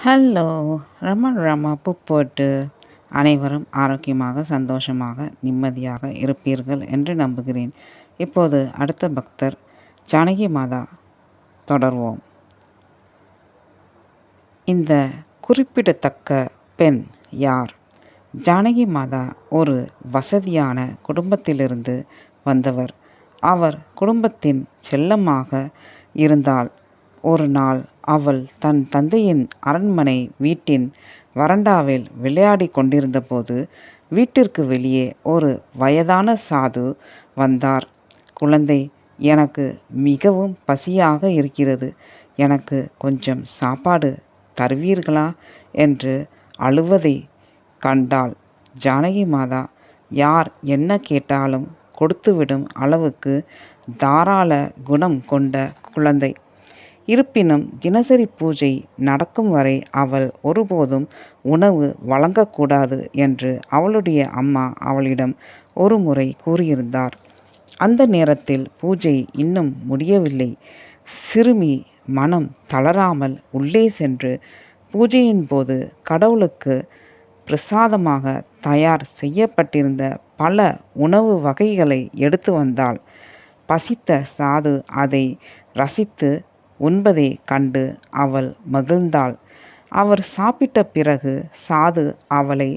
Hello! ரம போட்டு அனைவரும் ஆரோக்கியமாக, சந்தோஷமாக, நிம்மதியாக இருப்பீர்கள் என்று நம்புகிறேன். இப்போது அடுத்த பக்தர் ஜானகி மாதா தொடர்வோம். இந்த குறிப்பிடத்தக்க பெண் யார்? ஜானகி மாதா ஒரு வசதியான குடும்பத்திலிருந்து வந்தவர். அவர் குடும்பத்தின் செல்லமாக இருந்தாள். ஒரு நாள் அவள் தன் தந்தையின் அரண்மனை வீட்டின் வராண்டாவில் விளையாடிக் கொண்டிருந்தபோது வீட்டிற்கு வெளியே ஒரு வயதான சாது வந்தார். குழந்தை, எனக்கு மிகவும் பசியாக இருக்கிறது. எனக்கு கொஞ்சம் சாப்பாடு தருவீர்களா என்று அழுவதை கண்டாள். ஜானகி மாதா யார் என்ன கேட்டாலும் கொடுத்துவிடும் அளவுக்கு தாராள குணம் கொண்ட குழந்தை. இருப்பினும் தினசரி பூஜை நடக்கும் வரை அவள் ஒருபோதும் உணவு வழங்கக்கூடாது என்று அவளுடைய அம்மா அவளிடம் ஒரு முறை கூறியிருந்தார். அந்த நேரத்தில் பூஜை இன்னும் முடியவில்லை. சிறுமி மனம் தளராமல் உள்ளே சென்று பூஜையின் போது கடவுளுக்கு பிரசாதமாக தயார் செய்யப்பட்டிருந்த பல உணவு வகைகளை எடுத்து வந்தாள். பசித்த சாது அதை ரசித்து உண்பதை கண்டு அவள் மகிழ்ந்தாள். அவர் சாப்பிட்ட பிறகு சாது அவளை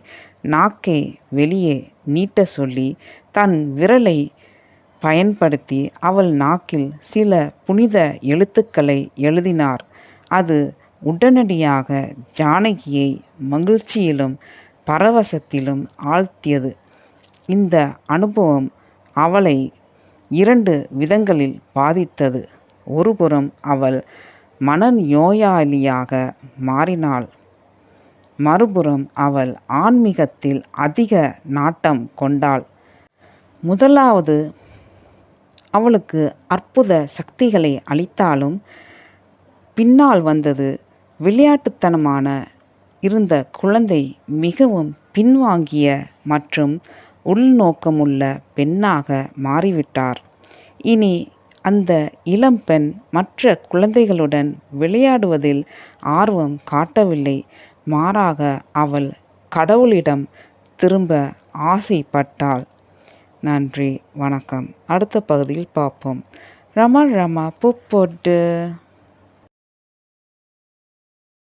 நாக்கை வெளியே நீட்ட சொல்லி தன் விரலை பயன்படுத்தி அவள் நாக்கில் சில புனித எழுத்துக்களை எழுதினார். அது உடனடியாக ஜானகியை மகிழ்ச்சியிலும் பரவசத்திலும் ஆழ்த்தியது. இந்த அனுபவம் அவளை 2 விதங்களில் பாதித்தது. ஒருபுறம் அவள் மனநோயாளியாக மாறினாள். மறுபுறம் அவள் ஆன்மீகத்தில் அதிக நாட்டம் கொண்டாள். முதலாவது அவளுக்கு அற்புத சக்திகளை அளித்தாலும் பின்னால் வந்தது விளையாட்டுத்தனமான இருந்த குழந்தை மிகவும் பின்வாங்கிய மற்றும் உள்நோக்கமுள்ள பெண்ணாக மாறிவிட்டார். இனி அந்த இளம்பெண் மற்ற குழந்தைகளுடன் விளையாடுவதில் ஆர்வம் காட்டவில்லை. மாறாக அவள் கடவுளிடம் திரும்ப ஆசைப்பட்டாள். நன்றி, வணக்கம். அடுத்த பகுதியில் பார்ப்போம். ரமா பூ போட்டு